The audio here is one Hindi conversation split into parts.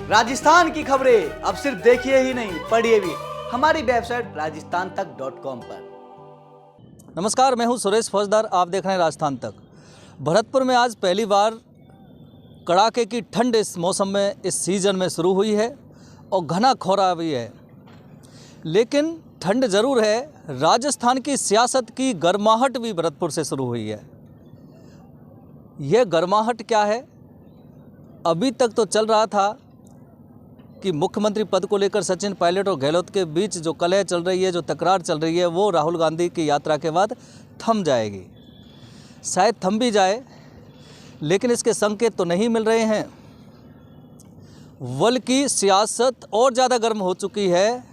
राजस्थान की खबरें अब सिर्फ देखिए ही नहीं, पढ़िए भी हमारी वेबसाइट rajasthantak.com पर। नमस्कार, मैं हूं सुरेश फौजदार। आप देख रहे हैं राजस्थान तक। भरतपुर में आज पहली बार कड़ाके की ठंड इस मौसम में, इस सीज़न में शुरू हुई है और घना कोहरा भी है। लेकिन ठंड ज़रूर है। राजस्थान की सियासत की गर्माहट भी भरतपुर से शुरू हुई है। यह गर्माहट क्या है? अभी तक तो चल रहा था कि मुख्यमंत्री पद को लेकर सचिन पायलट और गहलोत के बीच जो कलह चल रही है, जो तकरार चल रही है, वो राहुल गांधी की यात्रा के बाद थम जाएगी। शायद थम भी जाए, लेकिन इसके संकेत तो नहीं मिल रहे हैं। बल्कि सियासत और ज़्यादा गर्म हो चुकी है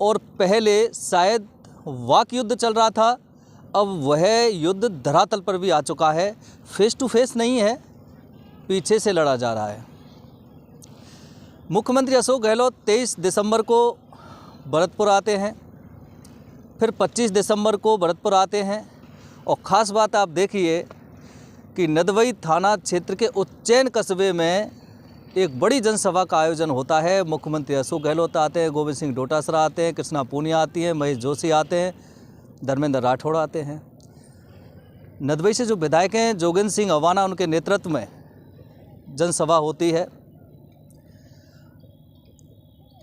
और पहले शायद वाक युद्ध चल रहा था, अब वह युद्ध धरातल पर भी आ चुका है। फेस टू फेस नहीं है, पीछे से लड़ा जा रहा है। मुख्यमंत्री अशोक गहलोत 23 दिसंबर को भरतपुर आते हैं, फिर 25 दिसंबर को भरतपुर आते हैं। और ख़ास बात आप देखिए कि नदवई थाना क्षेत्र के उज्जैन कस्बे में एक बड़ी जनसभा का आयोजन होता है। मुख्यमंत्री अशोक गहलोत आते हैं, गोविंद सिंह डोटासरा आते हैं, कृष्णा पूनिया आती हैं, महेश जोशी आते हैं, धर्मेंद्र राठौड़ आते हैं। नदवई से जो विधायक हैं जोगेंद्र सिंह अवाना, उनके नेतृत्व में जनसभा होती है।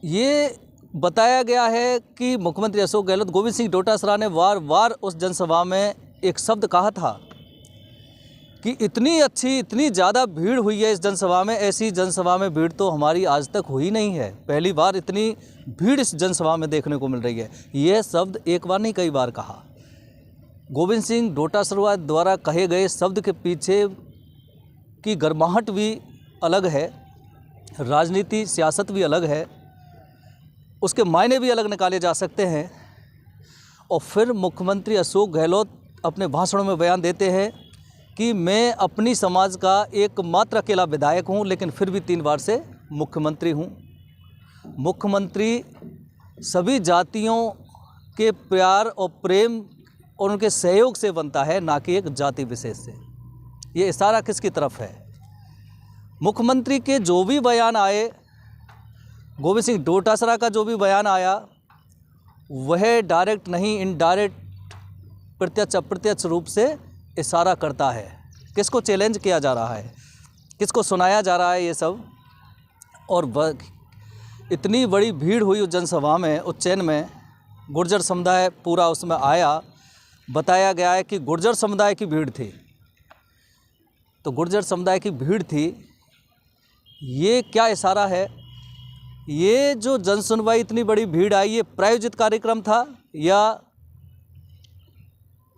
ये बताया गया है कि मुख्यमंत्री अशोक गहलोत, गोविंद सिंह डोटासरा ने वार वार उस जनसभा में एक शब्द कहा था कि इतनी अच्छी, इतनी ज़्यादा भीड़ हुई है इस जनसभा में, ऐसी जनसभा में भीड़ तो हमारी आज तक हुई नहीं है। पहली बार इतनी भीड़ इस जनसभा में देखने को मिल रही है। यह शब्द एक बार नहीं, कई बार कहा। गोविंद सिंह डोटासरा द्वारा कहे गए शब्द के पीछे की गर्माहट भी अलग है, राजनीति सियासत भी अलग है, उसके मायने भी अलग निकाले जा सकते हैं। और फिर मुख्यमंत्री अशोक गहलोत अपने भाषणों में बयान देते हैं कि मैं अपनी समाज का एकमात्र अकेला विधायक हूं, लेकिन फिर भी 3 बार से मुख्यमंत्री हूं। मुख्यमंत्री सभी जातियों के प्यार और प्रेम और उनके सहयोग से बनता है, ना कि एक जाति विशेष से। ये इशारा किसकी तरफ है? मुख्यमंत्री के जो भी बयान आए, गोविंद सिंह डोटासरा का जो भी बयान आया, वह डायरेक्ट नहीं, इनडायरेक्ट, प्रत्यक्ष अप्रत्यक्ष रूप से इशारा करता है। किसको चैलेंज किया जा रहा है, किसको सुनाया जा रहा है ये सब। और इतनी बड़ी भीड़ हुई उस जनसभा में, उज्जैन में गुर्जर समुदाय पूरा उसमें आया। बताया गया है कि गुर्जर समुदाय की भीड़ थी। तो गुर्जर समुदाय की भीड़ थी, ये क्या इशारा है? ये जो जनसुनवाई, इतनी बड़ी भीड़ आई, ये प्रायोजित कार्यक्रम था या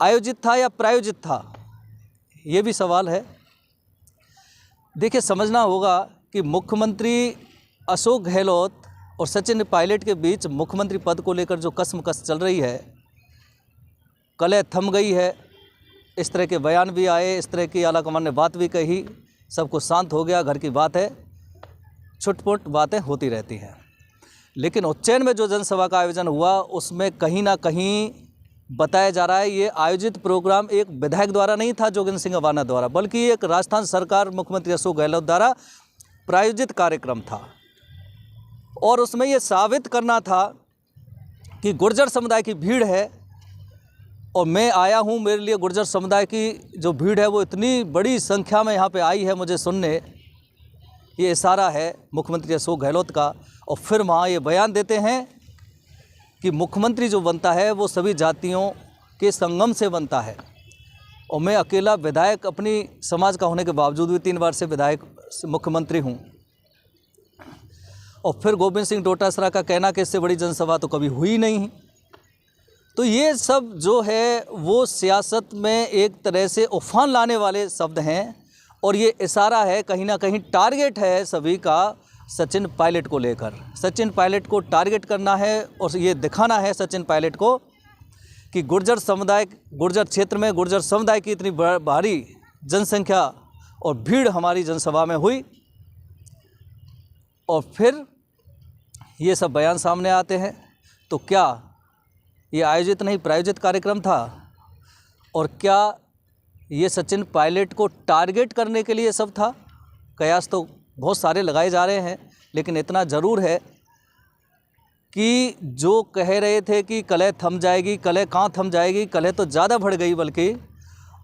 आयोजित था या प्रायोजित था? ये भी सवाल है। देखिए, समझना होगा कि मुख्यमंत्री अशोक गहलोत और सचिन पायलट के बीच मुख्यमंत्री पद को लेकर जो कशमकश चल रही है, कलह थम गई है। इस तरह के बयान भी आए, इस तरह की आलाकमान ने बात भी कही, सब कुछ शांत हो गया, घर की बात है, छुटपुट बातें होती रहती हैं। लेकिन उज्जैन में जो जनसभा का आयोजन हुआ, उसमें कहीं ना कहीं बताया जा रहा है ये आयोजित प्रोग्राम एक विधायक द्वारा नहीं था, जोगेंद्र सिंह अवाना द्वारा, बल्कि एक राजस्थान सरकार, मुख्यमंत्री अशोक गहलोत द्वारा प्रायोजित कार्यक्रम था। और उसमें ये साबित करना था कि गुर्जर समुदाय की भीड़ है और मैं आया हूँ, मेरे लिए गुर्जर समुदाय की जो भीड़ है वो इतनी बड़ी संख्या में यहाँ पे आई है मुझे सुनने। ये इशारा है मुख्यमंत्री अशोक गहलोत का। और फिर वहाँ ये बयान देते हैं कि मुख्यमंत्री जो बनता है वो सभी जातियों के संगम से बनता है, और मैं अकेला विधायक अपनी समाज का होने के बावजूद भी 3 बार से विधायक मुख्यमंत्री हूँ। और फिर गोविंद सिंह डोटासरा का कहना कि इससे बड़ी जनसभा तो कभी हुई नहीं। तो ये सब जो है वो सियासत में एक तरह से उफान लाने वाले शब्द हैं, और ये इशारा है, कहीं ना कहीं टारगेट है सभी का सचिन पायलट को लेकर। सचिन पायलट को टारगेट करना है और ये दिखाना है सचिन पायलट को कि गुर्जर समुदाय, गुर्जर क्षेत्र में गुर्जर समुदाय की इतनी भारी जनसंख्या और भीड़ हमारी जनसभा में हुई। और फिर ये सब बयान सामने आते हैं। तो क्या ये आयोजित नहीं, प्रायोजित कार्यक्रम था? और क्या ये सचिन पायलट को टारगेट करने के लिए सब था? कयास तो बहुत सारे लगाए जा रहे हैं लेकिन इतना ज़रूर है कि जो कह रहे थे कि कलह थम जाएगी, कलह कहाँ थम जाएगी, कलह तो ज़्यादा बढ़ गई बल्कि।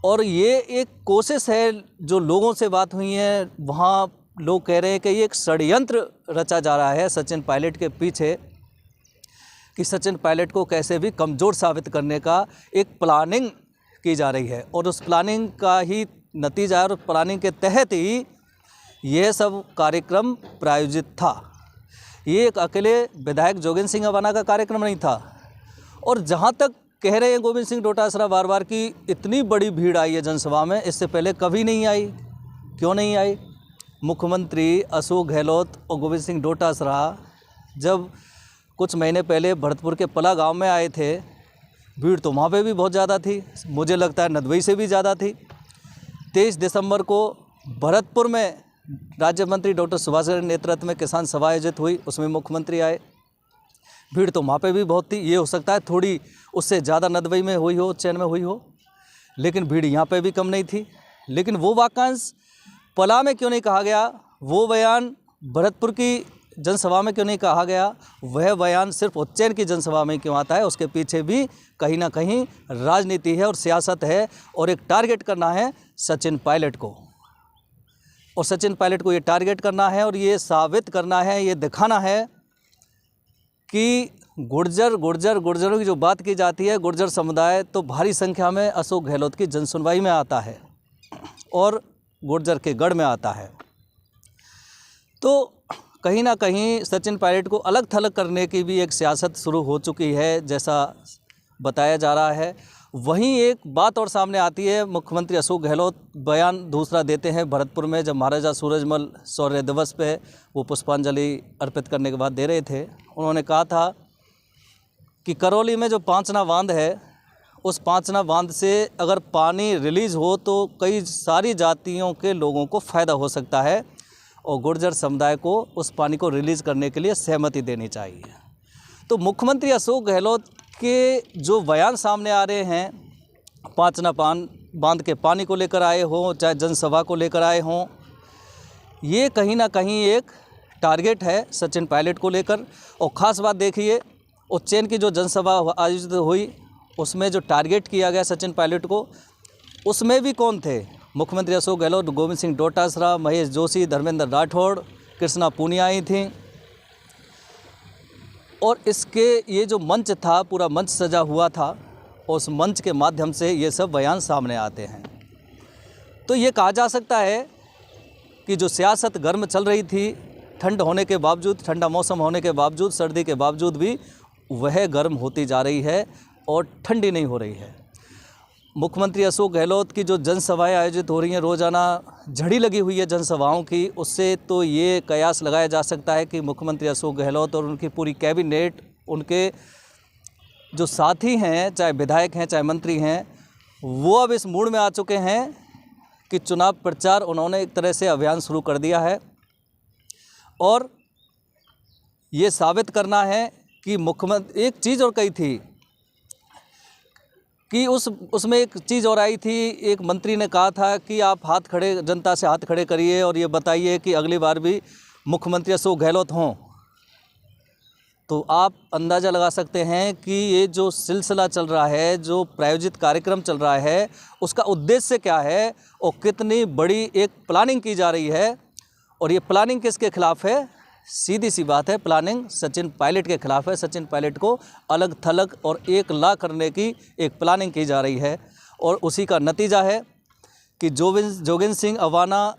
और ये एक कोशिश है, जो लोगों से बात हुई है वहाँ लोग कह रहे हैं कि ये एक षड्यंत्र रचा जा रहा है सचिन पायलट के पीछे, कि सचिन पायलट को कैसे भी कमज़ोर साबित करने का एक प्लानिंग की जा रही है। और उस प्लानिंग का ही नतीजा और प्लानिंग के तहत ही यह सब कार्यक्रम प्रायोजित था। ये एक अकेले विधायक जोगेंद्र सिंह अवाना का कार्यक्रम नहीं था। और जहाँ तक कह रहे हैं गोविंद सिंह डोटासरा बार बार कि इतनी बड़ी भीड़ आई है जनसभा में, इससे पहले कभी नहीं आई। क्यों नहीं आई? मुख्यमंत्री अशोक गहलोत और गोविंद सिंह डोटासरा जब कुछ महीने पहले भरतपुर के पला गांव में आए थे, भीड़ तो वहाँ पे भी बहुत ज़्यादा थी, मुझे लगता है नदवई से भी ज़्यादा थी। 23 दिसंबर को भरतपुर में राज्य मंत्री डॉक्टर सुभाष के नेतृत्व में किसान सभा आयोजित हुई, उसमें मुख्यमंत्री आए। भीड़ तो वहाँ पे भी बहुत थी। ये हो सकता है थोड़ी उससे ज़्यादा नदवई में हुई हो, उज्जैन में हुई हो, लेकिन भीड़ यहाँ पे भी कम नहीं थी। लेकिन वो वाकयांश पला में क्यों नहीं कहा गया, वो बयान भरतपुर की जनसभा में क्यों नहीं कहा गया, वह बयान सिर्फ उज्जैन की जनसभा में क्यों आता है? उसके पीछे भी कहीं ना कहीं राजनीति है और सियासत है, और एक टारगेट करना है सचिन पायलट को। और सचिन पायलट को ये टारगेट करना है और ये साबित करना है, ये दिखाना है कि गुर्जरों की जो बात की जाती है, गुर्जर समुदाय तो भारी संख्या में अशोक गहलोत की जनसुनवाई में आता है और गुर्जर के गढ़ में आता है। तो कहीं ना कहीं सचिन पायलट को अलग थलग करने की भी एक सियासत शुरू हो चुकी है, जैसा बताया जा रहा है। वहीं एक बात और सामने आती है, मुख्यमंत्री अशोक गहलोत बयान दूसरा देते हैं भरतपुर में, जब महाराजा सूरजमल शौर्य दिवस पे वो पुष्पांजलि अर्पित करने के बाद दे रहे थे। उन्होंने कहा था कि करौली में जो पांचना बांध है, उस पांचना बांध से अगर पानी रिलीज़ हो तो कई सारी जातियों के लोगों को फ़ायदा हो सकता है, और गुर्जर समुदाय को उस पानी को रिलीज़ करने के लिए सहमति देनी चाहिए। तो मुख्यमंत्री अशोक गहलोत के जो बयान सामने आ रहे हैं, पांचना बांध के पानी को लेकर आए हों, चाहे जनसभा को लेकर आए हों, ये कहीं ना कहीं एक टारगेट है सचिन पायलट को लेकर। और ख़ास बात देखिए, उज्जैन की जो जनसभा आयोजित हुई, उसमें जो टारगेट किया गया सचिन पायलट को, उसमें भी कौन थे? मुख्यमंत्री अशोक गहलोत, गोविंद सिंह डोटासरा, महेश जोशी, धर्मेंद्र राठौड़, कृष्णा पूनिया आई थी। और इसके ये जो मंच था, पूरा मंच सजा हुआ था, और उस मंच के माध्यम से ये सब बयान सामने आते हैं। तो ये कहा जा सकता है कि जो सियासत गर्म चल रही थी, ठंड होने के बावजूद, ठंडा मौसम होने के बावजूद, सर्दी के बावजूद भी वह गर्म होती जा रही है और ठंडी नहीं हो रही है। मुख्यमंत्री अशोक गहलोत की जो जनसभाएं आयोजित हो रही हैं, रोज़ाना झड़ी लगी हुई है जनसभाओं की, उससे तो ये कयास लगाया जा सकता है कि मुख्यमंत्री अशोक गहलोत और उनकी पूरी कैबिनेट, उनके जो साथी हैं, चाहे विधायक हैं चाहे मंत्री हैं, वो अब इस मूड में आ चुके हैं कि चुनाव प्रचार उन्होंने एक तरह से अभियान शुरू कर दिया है, और ये साबित करना है कि मुख्यमंत्री, एक चीज़ और कही थी कि उसमें एक चीज़ और आई थी, एक मंत्री ने कहा था कि आप जनता से हाथ खड़े करिए और ये बताइए कि अगली बार भी मुख्यमंत्री अशोक गहलोत हों। तो आप अंदाज़ा लगा सकते हैं कि ये जो सिलसिला चल रहा है, जो प्रायोजित कार्यक्रम चल रहा है, उसका उद्देश्य क्या है और कितनी बड़ी एक प्लानिंग की जा रही है। और ये प्लानिंग किसके खिलाफ़ है? सीधी सी बात है, प्लानिंग सचिन पायलट के खिलाफ़ है। सचिन पायलट को अलग थलग और एक ला करने की एक प्लानिंग की जा रही है, और उसी का नतीजा है कि जोगेंद्र सिंह अवाना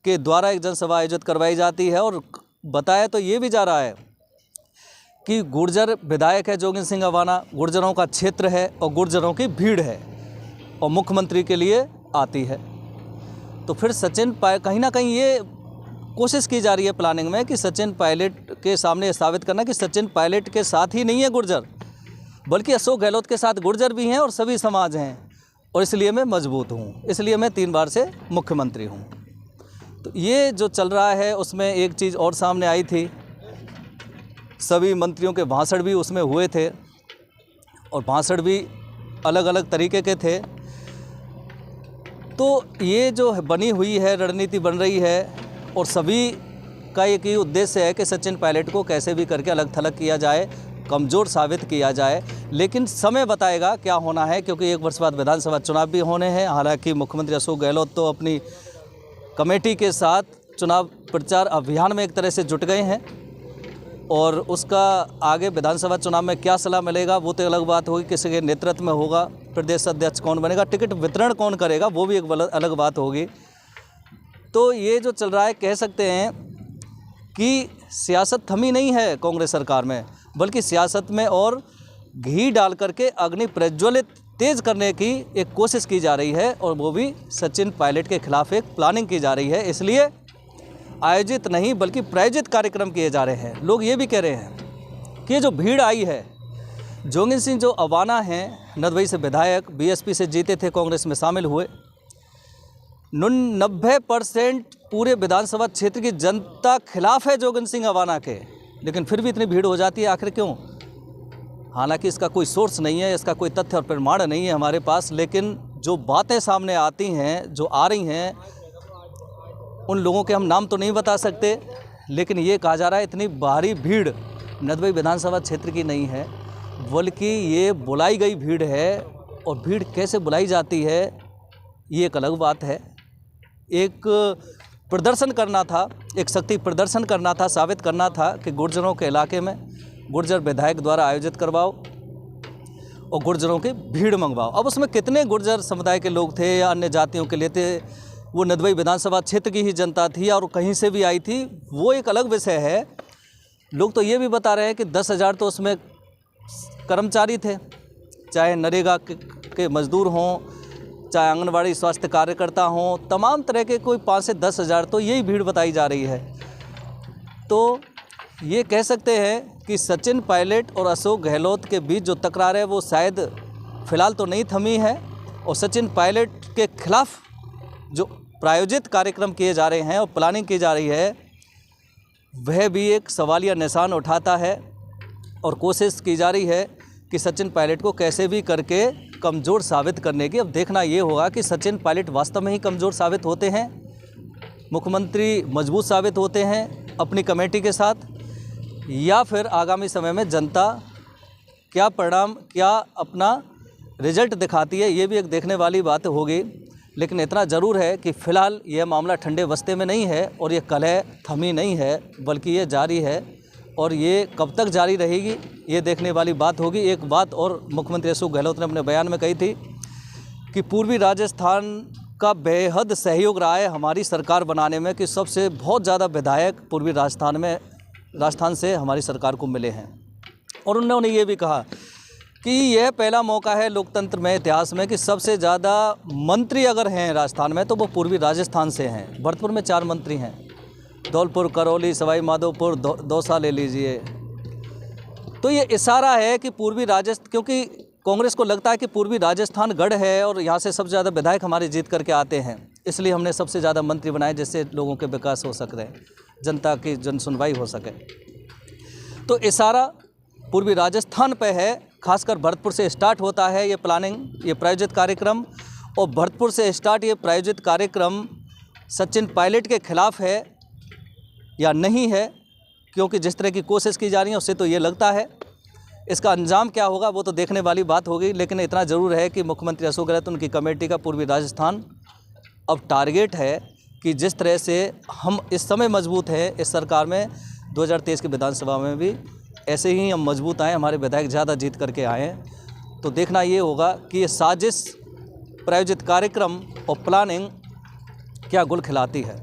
के द्वारा एक जनसभा आयोजित करवाई जाती है। और बताया तो ये भी जा रहा है कि गुर्जर विधायक है जोगेंद्र सिंह अवाना, गुर्जरों का क्षेत्र है और गुर्जरों की भीड़ है, और मुख्यमंत्री के लिए आती है। तो फिर कहीं ना कहीं ये कोशिश की जा रही है प्लानिंग में कि सचिन पायलट के सामने साबित करना कि सचिन पायलट के साथ ही नहीं है गुर्जर, बल्कि अशोक गहलोत के साथ गुर्जर भी हैं और सभी समाज हैं, और इसलिए मैं मजबूत हूँ, इसलिए मैं 3 बार से मुख्यमंत्री हूँ। तो ये जो चल रहा है, उसमें एक चीज़ और सामने आई थी, सभी मंत्रियों के भाषण भी उसमें हुए थे, और भाषण भी अलग अलग तरीके के थे। तो ये जो बनी हुई है रणनीति, बन रही है, और सभी का एक ही उद्देश्य है कि सचिन पायलट को कैसे भी करके अलग थलग किया जाए, कमज़ोर साबित किया जाए। लेकिन समय बताएगा क्या होना है, क्योंकि 1 वर्ष बाद विधानसभा चुनाव भी होने हैं। हालांकि मुख्यमंत्री अशोक गहलोत तो अपनी कमेटी के साथ चुनाव प्रचार अभियान में एक तरह से जुट गए हैं, और उसका आगे विधानसभा चुनाव में क्या सलाह मिलेगा वो तो अलग बात होगी। किसी के नेतृत्व में होगा, प्रदेश अध्यक्ष कौन बनेगा, टिकट वितरण कौन करेगा, वो भी एक अलग बात होगी। तो ये जो चल रहा है, कह सकते हैं कि सियासत थमी नहीं है कांग्रेस सरकार में, बल्कि सियासत में और घी डाल करके अग्नि प्रज्वलित तेज़ करने की एक कोशिश की जा रही है, और वो भी सचिन पायलट के खिलाफ एक प्लानिंग की जा रही है। इसलिए आयोजित नहीं बल्कि प्रायोजित कार्यक्रम किए जा रहे हैं। लोग ये भी कह रहे हैं कि जो भीड़ आई है, जोगिंदर सिंह जो अवाना हैं, नदबई से विधायक, बीएसपी से जीते थे, कांग्रेस में शामिल हुए, 90% पूरे विधानसभा क्षेत्र की जनता खिलाफ है जोगिंदर सिंह अवाना के, लेकिन फिर भी इतनी भीड़ हो जाती है, आखिर क्यों? हालांकि इसका कोई सोर्स नहीं है, इसका कोई तथ्य और प्रमाण नहीं है हमारे पास, लेकिन जो बातें सामने आती हैं, जो आ रही हैं, उन लोगों के हम नाम तो नहीं बता सकते, लेकिन ये कहा जा रहा है इतनी भारी भीड़ नदबई विधानसभा क्षेत्र की नहीं है, बल्कि ये बुलाई गई भीड़ है। और भीड़ कैसे बुलाई जाती है ये एक अलग बात है। एक प्रदर्शन करना था, एक शक्ति प्रदर्शन करना था, साबित करना था कि गुर्जरों के इलाके में गुर्जर विधायक द्वारा आयोजित करवाओ और गुर्जरों की भीड़ मंगवाओ। अब उसमें कितने गुर्जर समुदाय के लोग थे या अन्य जातियों के लिए थे, वो नदबई विधानसभा क्षेत्र की ही जनता थी और कहीं से भी आई थी, वो एक अलग विषय है। लोग तो ये भी बता रहे हैं कि 10,000 तो उसमें कर्मचारी थे, चाहे नरेगा के मजदूर हों, चाहे आंगनबाड़ी स्वास्थ्य कार्यकर्ता हों, तमाम तरह के कोई 5 से 10,000 तो यही भीड़ बताई जा रही है। तो ये कह सकते हैं कि सचिन पायलट और अशोक गहलोत के बीच जो तकरार है वो शायद फ़िलहाल तो नहीं थमी है, और सचिन पायलट के खिलाफ जो प्रायोजित कार्यक्रम किए जा रहे हैं और प्लानिंग की जा रही है, वह भी एक सवालिया निशान उठाता है, और कोशिश की जा रही है कि सचिन पायलट को कैसे भी करके कमज़ोर साबित करने की। अब देखना ये होगा कि सचिन पायलट वास्तव में ही कमज़ोर साबित होते हैं, मुख्यमंत्री मजबूत साबित होते हैं अपनी कमेटी के साथ, या फिर आगामी समय में जनता क्या परिणाम, क्या अपना रिजल्ट दिखाती है, ये भी एक देखने वाली बात होगी। लेकिन इतना ज़रूर है कि फ़िलहाल यह मामला ठंडे बस्ते में नहीं है, और ये कलह थमी नहीं है, बल्कि ये जारी है, और ये कब तक जारी रहेगी ये देखने वाली बात होगी। एक बात और मुख्यमंत्री अशोक गहलोत ने अपने बयान में कही थी कि पूर्वी राजस्थान का बेहद सहयोग रहा है हमारी सरकार बनाने में, कि सबसे बहुत ज़्यादा विधायक पूर्वी राजस्थान से हमारी सरकार को मिले हैं। और उन्होंने ये भी कहा कि यह पहला मौका है लोकतंत्र में, इतिहास में, कि सबसे ज़्यादा मंत्री अगर हैं राजस्थान में तो वो पूर्वी राजस्थान से हैं। भरतपुर में 4 मंत्री हैं, धौलपुर, करौली, सवाई माधोपुर, दौसा ले लीजिए। तो ये इशारा है कि पूर्वी राजस्थान, क्योंकि कांग्रेस को लगता है कि पूर्वी राजस्थान गढ़ है और यहाँ से सबसे ज़्यादा विधायक हमारे जीत करके आते हैं, इसलिए हमने सबसे ज़्यादा मंत्री बनाए जिससे लोगों के विकास हो सके, जनता की जन सुनवाई हो सके। तो इशारा पूर्वी राजस्थान पे है, खासकर भरतपुर से स्टार्ट होता है ये प्लानिंग, ये प्रायोजित कार्यक्रम। और भरतपुर से स्टार्ट ये प्रायोजित कार्यक्रम सचिन पायलट के खिलाफ है या नहीं है, क्योंकि जिस तरह की कोशिश की जा रही है उससे तो ये लगता है। इसका अंजाम क्या होगा वो तो देखने वाली बात होगी, लेकिन इतना ज़रूर है कि मुख्यमंत्री अशोक गहलोत, उनकी कमेटी का पूर्वी राजस्थान अब टारगेट है कि जिस तरह से हम इस समय मजबूत हैं इस सरकार में, 2023 की विधानसभा में भी ऐसे ही हम मजबूत आए, हमारे विधायक ज़्यादा जीत करके आए हैं। तो देखना ये होगा कि ये साजिश, प्रायोजित कार्यक्रम और प्लानिंग क्या गुल खिलाती है।